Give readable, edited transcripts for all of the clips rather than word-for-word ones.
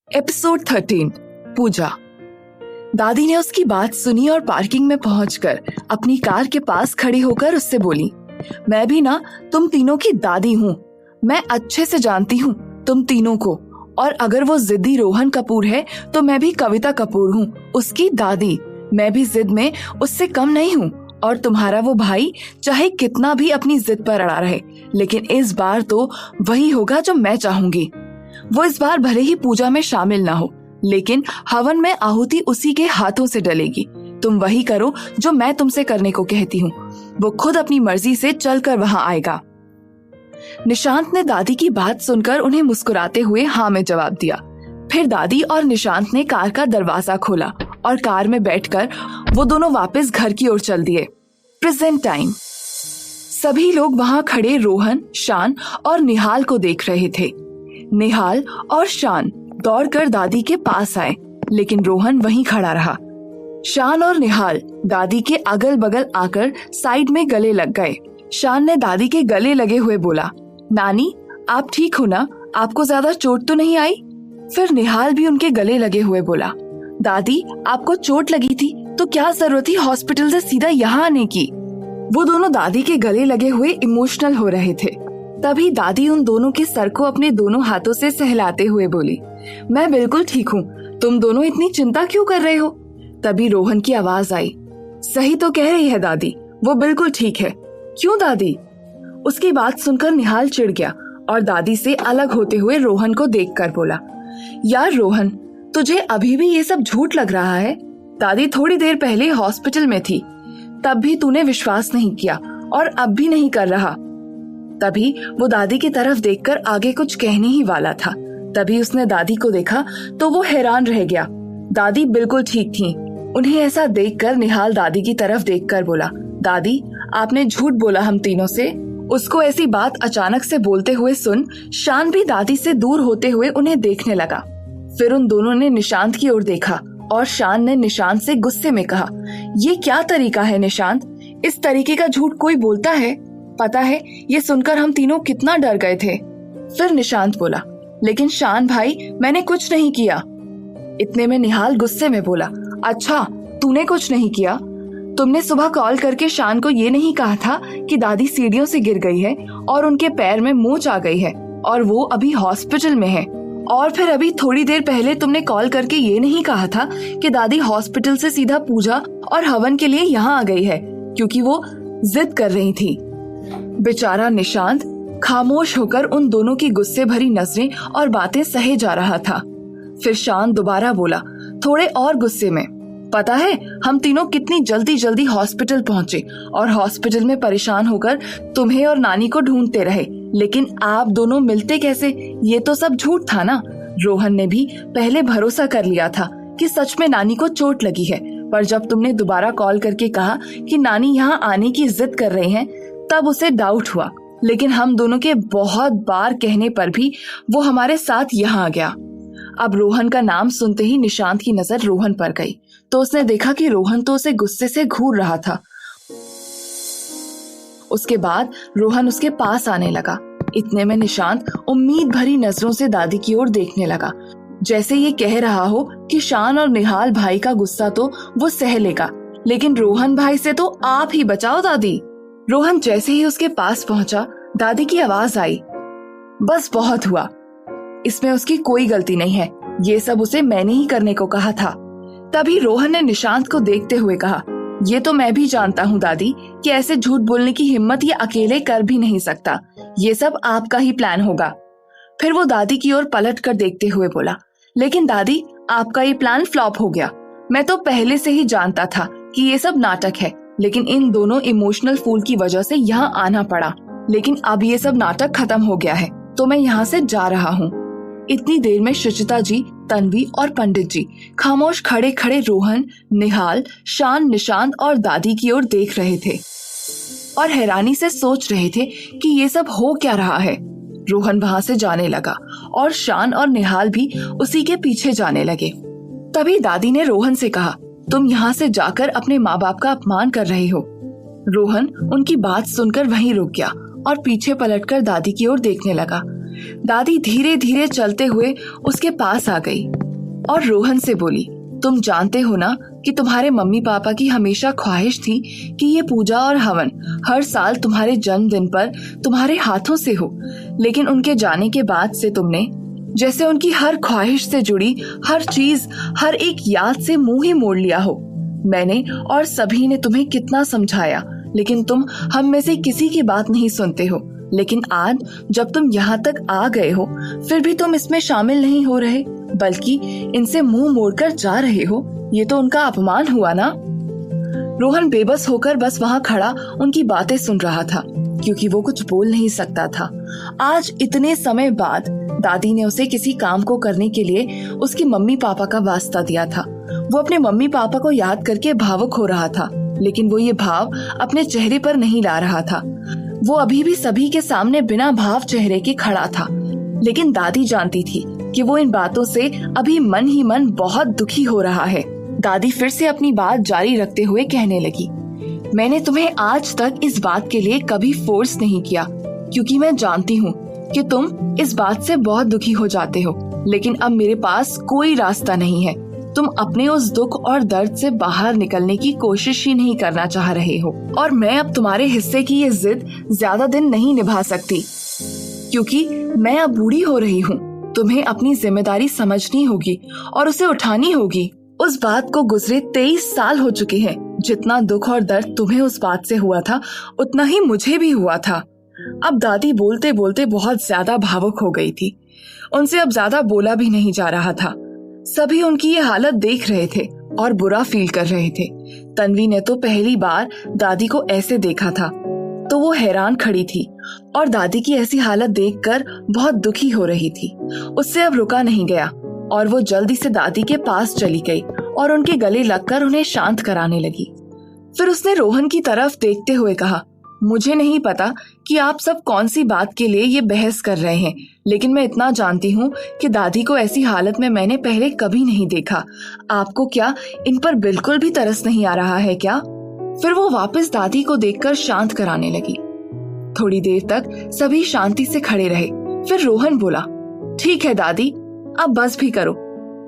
Episode 13 पूजा। दादी ने उसकी बात सुनी और पार्किंग में पहुंचकर अपनी कार के पास खड़ी होकर उससे बोली, मैं भी ना तुम तीनों की दादी हूँ। मैं अच्छे से जानती हूँ तुम तीनों को, और अगर वो जिद्दी रोहन कपूर है तो मैं भी कविता कपूर हूँ, उसकी दादी। मैं भी जिद में उससे कम नहीं हूँ, और तुम्हारा वो भाई चाहे कितना भी अपनी जिद पर अड़ा रहे, लेकिन इस बार तो वही होगा जो मैं चाहूंगी। वो इस बार भले ही पूजा में शामिल ना हो, लेकिन हवन में आहुति उसी के हाथों से डलेगी। तुम वही करो जो मैं तुमसे करने को कहती हूँ। वो खुद अपनी मर्जी से चलकर वहां आएगा। निशांत ने दादी की बात सुनकर उन्हें मुस्कुराते हुए हाँ में जवाब दिया। फिर दादी और निशांत ने कार का दरवाजा खोला और कार में बैठकर वो दोनों वापस घर की ओर चल दिए। Present time. सभी लोग वहां खड़े रोहन, शान और निहाल को देख रहे थे। निहाल और शान दौड़कर दादी के पास आए, लेकिन रोहन वहीं खड़ा रहा। शान और निहाल दादी के अगल बगल आकर साइड में गले लग गए। शान ने दादी के गले लगे हुए बोला, नानी आप ठीक हो ना? आपको ज्यादा चोट तो नहीं आई? फिर निहाल भी उनके गले लगे हुए बोला, दादी आपको चोट लगी थी तो क्या जरूरत थी हॉस्पिटल से सीधा यहाँ आने की? वो दोनों दादी के गले लगे हुए इमोशनल हो रहे थे। तभी दादी उन दोनों के सर को अपने दोनों हाथों से सहलाते हुए बोली, मैं बिल्कुल ठीक हूँ, तुम दोनों इतनी चिंता क्यों कर रहे हो? तभी रोहन की आवाज आई, सही तो कह रही है दादी, वो बिल्कुल ठीक है। क्यों दादी? उसकी बात सुनकर निहाल चिढ़ गया और दादी से अलग होते हुए रोहन को देखकर बोला, यार रोहन, तुझे अभी भी ये सब झूठ लग रहा है? दादी थोड़ी देर पहले हॉस्पिटल में थी, तब भी तूने विश्वास नहीं किया और अब भी नहीं कर रहा। तभी वो दादी की तरफ देखकर आगे कुछ कहने ही वाला था। तभी उसने दादी को देखा तो वो हैरान रह गया। दादी बिल्कुल ठीक थी। उन्हें ऐसा देखकर निहाल दादी की तरफ देखकर बोला, दादी आपने झूठ बोला हम तीनों से। उसको ऐसी बात अचानक से बोलते हुए सुन शान भी दादी से दूर होते हुए उन्हें देखने लगा। फिर उन दोनों ने निशांत की ओर देखा और शान ने निशांत से गुस्से में कहा, ये क्या तरीका है निशांत? इस तरीके का झूठ कोई बोलता है? पता है ये सुनकर हम तीनों कितना डर गए थे। फिर निशांत बोला, लेकिन शान भाई मैंने कुछ नहीं किया। इतने में निहाल गुस्से में बोला, अच्छा तूने कुछ नहीं किया? तुमने सुबह कॉल करके शान को ये नहीं कहा था कि दादी सीढ़ियों से गिर गई है और उनके पैर में मोच आ गई है और वो अभी हॉस्पिटल में है? और फिर अभी थोड़ी देर पहले तुमने कॉल करके ये नहीं कहा था कि दादी हॉस्पिटल से सीधा पूजा और हवन के लिए यहाँ आ गई है क्योंकि वो जिद कर रही थी? बेचारा निशांत खामोश होकर उन दोनों की गुस्से भरी नजरें और बातें सहे जा रहा था। फिर शान दोबारा बोला, थोड़े और गुस्से में, पता है हम तीनों कितनी जल्दी जल्दी हॉस्पिटल पहुंचे और हॉस्पिटल में परेशान होकर तुम्हें और नानी को ढूंढते रहे, लेकिन आप दोनों मिलते कैसे? ये तो सब झूठ था ना। रोहन ने भी पहले भरोसा कर लिया था कि सच में नानी को चोट लगी है, पर जब तुमने दोबारा कॉल करके कहा कि नानी यहाँ आने की जिद कर रहे हैं तब उसे डाउट हुआ, लेकिन हम दोनों के बहुत बार कहने पर भी वो हमारे साथ यहाँ आ गया। अब रोहन का नाम सुनते ही निशांत की नजर रोहन पर गई तो उसने देखा कि रोहन तो उसे गुस्से से घूर रहा था। उसके बाद रोहन उसके पास आने लगा। इतने में निशांत उम्मीद भरी नजरों से दादी की ओर देखने लगा, जैसे ये कह रहा हो कि शान और निहाल भाई का गुस्सा तो वो सह लेगा, लेकिन रोहन भाई से तो आप ही बचाओ दादी। रोहन जैसे ही उसके पास पहुंचा दादी की आवाज आई, बस बहुत हुआ, इसमें उसकी कोई गलती नहीं है, ये सब उसे मैंने ही करने को कहा था। तभी रोहन ने निशांत को देखते हुए कहा, ये तो मैं भी जानता हूँ दादी कि ऐसे झूठ बोलने की हिम्मत ये अकेले कर भी नहीं सकता, ये सब आपका ही प्लान होगा। फिर वो दादी की ओर पलट कर देखते हुए बोला, लेकिन दादी आपका ये प्लान फ्लॉप हो गया। मैं तो पहले से ही जानता था कि ये सब नाटक है, लेकिन इन दोनों इमोशनल फूल की वजह से यहाँ आना पड़ा। लेकिन अब ये सब नाटक खत्म हो गया है तो मैं यहाँ से जा रहा हूँ। इतनी देर में शुचिता जी, तन्वी और पंडित जी खामोश खड़े खड़े रोहन, निहाल, शान, निशांत और दादी की ओर देख रहे थे और हैरानी से सोच रहे थे कि ये सब हो क्या रहा है। रोहन वहां से जाने लगा और शान और निहाल भी उसी के पीछे जाने लगे। तभी दादी ने रोहन से कहा, तुम यहाँ से जाकर अपने माँ बाप का अपमान कर रहे हो। रोहन उनकी बात सुनकर वहीं रुक गया और पीछे पलटकर दादी की ओर देखने लगा। दादी धीरे धीरे चलते हुए उसके पास आ गई और रोहन से बोली, तुम जानते हो ना कि तुम्हारे मम्मी पापा की हमेशा ख्वाहिश थी कि ये पूजा और हवन हर साल तुम्हारे जन्मदिन पर तुम्हारे हाथों से हो, लेकिन उनके जाने के बाद से तुमने जैसे उनकी हर ख्वाहिश से जुड़ी हर चीज, हर एक याद से मुंह ही मोड़ लिया हो। मैंने और सभी ने तुम्हें कितना समझाया, लेकिन तुम हम में से किसी की बात नहीं सुनते हो। लेकिन आज जब तुम यहाँ तक आ गए हो, फिर भी तुम इसमें शामिल नहीं हो रहे, बल्कि इनसे मुंह मोड़कर जा रहे हो। ये तो उनका अपमान हुआ ना। रोहन बेबस होकर बस वहाँ खड़ा उनकी बातें सुन रहा था, क्योंकि वो कुछ बोल नहीं सकता था। आज इतने समय बाद दादी ने उसे किसी काम को करने के लिए उसकी मम्मी पापा का वास्ता दिया था। वो अपने मम्मी पापा को याद करके भावुक हो रहा था, लेकिन वो ये भाव अपने चेहरे पर नहीं ला रहा था। वो अभी भी सभी के सामने बिना भाव चेहरे के खड़ा था, लेकिन दादी जानती थी कि वो इन बातों से अभी मन ही मन बहुत दुखी हो रहा है। दादी फिर से अपनी बात जारी रखते हुए कहने लगी, मैंने तुम्हें आज तक इस बात के लिए कभी फोर्स नहीं किया, क्योंकि मैं जानती हूँ कि तुम इस बात से बहुत दुखी हो जाते हो, लेकिन अब मेरे पास कोई रास्ता नहीं है। तुम अपने उस दुख और दर्द से बाहर निकलने की कोशिश ही नहीं करना चाह रहे हो, और मैं अब तुम्हारे हिस्से की ये जिद ज्यादा दिन नहीं निभा सकती, क्योंकि मैं अब बूढ़ी हो रही हूँ। तुम्हें अपनी जिम्मेदारी समझनी होगी और उसे उठानी होगी। उस बात को गुजरे 23 साल हो चुके हैं। जितना दुख और दर्द तुम्हें उस बात से हुआ था, उतना ही मुझे भी हुआ था। अब दादी बोलते बोलते बहुत ज्यादा भावुक हो गई थी। उनसे अब ज्यादा बोला भी नहीं जा रहा था। सभी उनकी ये हालत देख रहे थे और बुरा फील कर रहे थे। तन्वी ने तो पहली बार दादी को ऐसे देखा था, तो वो हैरान खड़ी थी और दादी की ऐसी हालत देखकर बहुत दुखी हो रही थी। उससे अब रुका नहीं गया और वो जल्दी से दादी के पास चली गई और उनके गले लगकर उन्हें शांत कराने लगी। फिर उसने रोहन की तरफ देखते हुए कहा, मुझे नहीं पता कि आप सब कौन सी बात के लिए ये बहस कर रहे हैं, लेकिन मैं इतना जानती हूँ कि दादी को ऐसी हालत में मैंने पहले कभी नहीं देखा। आपको क्या इन पर बिल्कुल भी तरस नहीं आ रहा है क्या? फिर वो वापस दादी को देखकर शांत कराने लगी। थोड़ी देर तक सभी शांति से खड़े रहे। फिर रोहन बोला, ठीक है दादी, अब बस भी करो,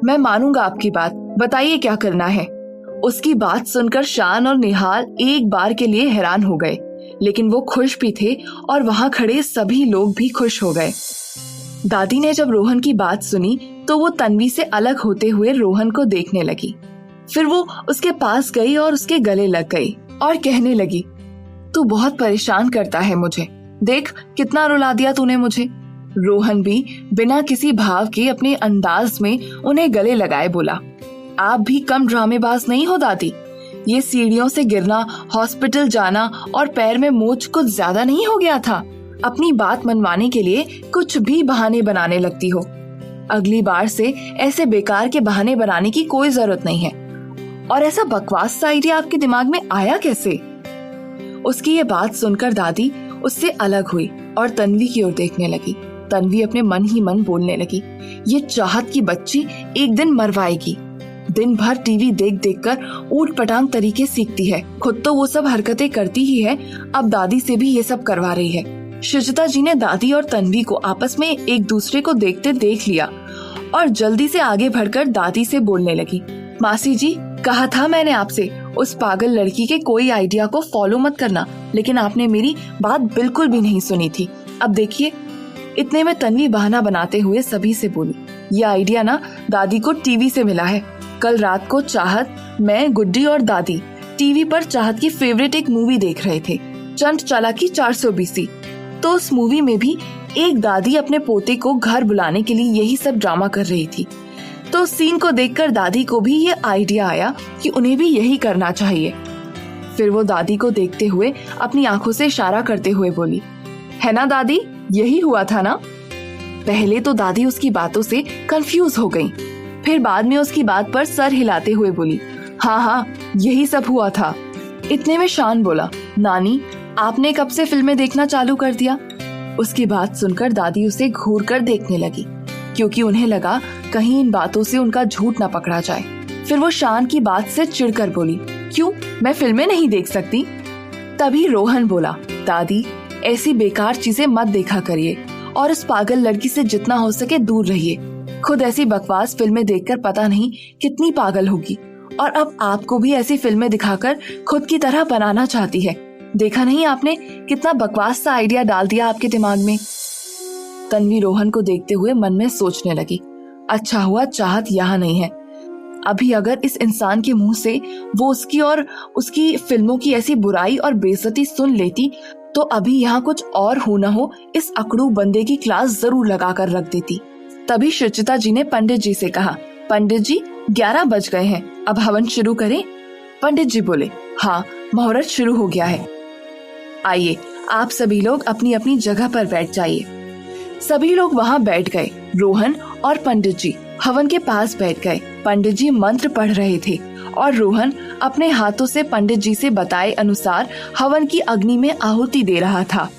मैं मानूंगा आपकी बात, बताइए क्या करना है। उसकी बात सुनकर शान और निहाल एक बार के लिए हैरान हो गए, लेकिन वो खुश भी थे और वहां खड़े सभी लोग भी खुश हो गए। दादी ने जब रोहन की बात सुनी तो वो तन्वी से अलग होते हुए रोहन को देखने लगी। फिर वो उसके पास गई और उसके गले लग गई और कहने लगी, तू बहुत परेशान करता है मुझे, देख कितना रुला दिया तूने मुझे। रोहन भी बिना किसी भाव के अपने अंदाज में उन्हें गले लगाए बोला, आप भी कम ड्रामेबाज नहीं हो दादी। ये सीढ़ियों से गिरना, हॉस्पिटल जाना और पैर में मोच कुछ ज्यादा नहीं हो गया था? अपनी बात मनवाने के लिए कुछ भी बहाने बनाने लगती हो। अगली बार से ऐसे बेकार के बहाने बनाने की कोई जरूरत नहीं है। और ऐसा बकवास सा आइडिया आपके दिमाग में आया कैसे? उसकी ये बात सुनकर दादी उससे अलग हुई और तन्वी की ओर देखने लगी। तन्वी अपने मन ही मन बोलने लगी, ये चाहत की बच्ची एक दिन मरवाएगी। दिन भर टीवी देख देख कर ऊट पटांग तरीके सीखती है, खुद तो वो सब हरकतें करती ही है, अब दादी से भी ये सब करवा रही है। शुचिता जी ने दादी और तन्वी को आपस में एक दूसरे को देखते देख लिया और जल्दी से आगे बढ़कर दादी से बोलने लगी, मासी जी, कहा था मैंने आपसे उस पागल लड़की के कोई आइडिया को फॉलो मत करना, लेकिन आपने मेरी बात बिल्कुल भी नहीं सुनी थी। अब देखिए। इतने में तन्वी बहाना बनाते हुए सभी से बोली, ये आइडिया ना दादी को टीवी से मिला है। कल रात को चाहत, मैं, गुड्डी और दादी टीवी पर चाहत की फेवरेट एक मूवी देख रहे थे, चंट चालाकी 420। तो उस मूवी में भी एक दादी अपने पोते को घर बुलाने के लिए यही सब ड्रामा कर रही थी। तो उस सीन को देखकर दादी को भी ये आइडिया आया कि उन्हें भी यही करना चाहिए। फिर वो दादी को देखते हुए अपनी आंखों से इशारा करते हुए बोली, है ना दादी, यही हुआ था ना? पहले तो दादी उसकी बातों से कंफ्यूज हो गई, फिर बाद में उसकी बात पर सर हिलाते हुए बोली, हाँ हाँ, यही सब हुआ था। इतने में शान बोला, नानी, आपने कब से फिल्में देखना चालू कर दिया? उसकी बात सुनकर दादी उसे घूर कर देखने लगी, क्योंकि उन्हें लगा कहीं इन बातों से उनका झूठ न पकड़ा जाए। फिर वो शान की बात से चिढ़कर बोली, क्यों, मैं फिल्में नहीं देख सकती? तभी रोहन बोला, दादी, ऐसी बेकार चीजें मत देखा करिए और उस पागल लड़की से जितना हो सके दूर रहिए। खुद ऐसी बकवास फिल्में देखकर पता नहीं कितनी पागल होगी, और अब आपको भी ऐसी फिल्में दिखाकर खुद की तरह बनाना चाहती है। देखा नहीं आपने कितना बकवास सा आइडिया डाल दिया आपके दिमाग में। तन्वी रोहन को देखते हुए मन में सोचने लगी, अच्छा हुआ चाहत यहाँ नहीं है। अभी अगर इस इंसान के मुंह से वो उसकी और उसकी फिल्मों की ऐसी बुराई और बेइज्जती सुन लेती तो अभी यहाँ कुछ और हो न हो इस अकड़ू बंदे की क्लास जरूर लगा कर रख देती। तभी शुचिता जी ने पंडित जी से कहा, पंडित जी 11 बज गए हैं, अब हवन शुरू करें? पंडित जी बोले, हाँ मुहूर्त शुरू हो गया है। आइए आप सभी लोग अपनी अपनी जगह पर बैठ जाइए। सभी लोग वहाँ बैठ गए। रोहन और पंडित जी हवन के पास बैठ गए। पंडित जी मंत्र पढ़ रहे थे और रोहन अपने हाथों से पंडित जी से बताए अनुसार हवन की अग्नि में आहुति दे रहा था।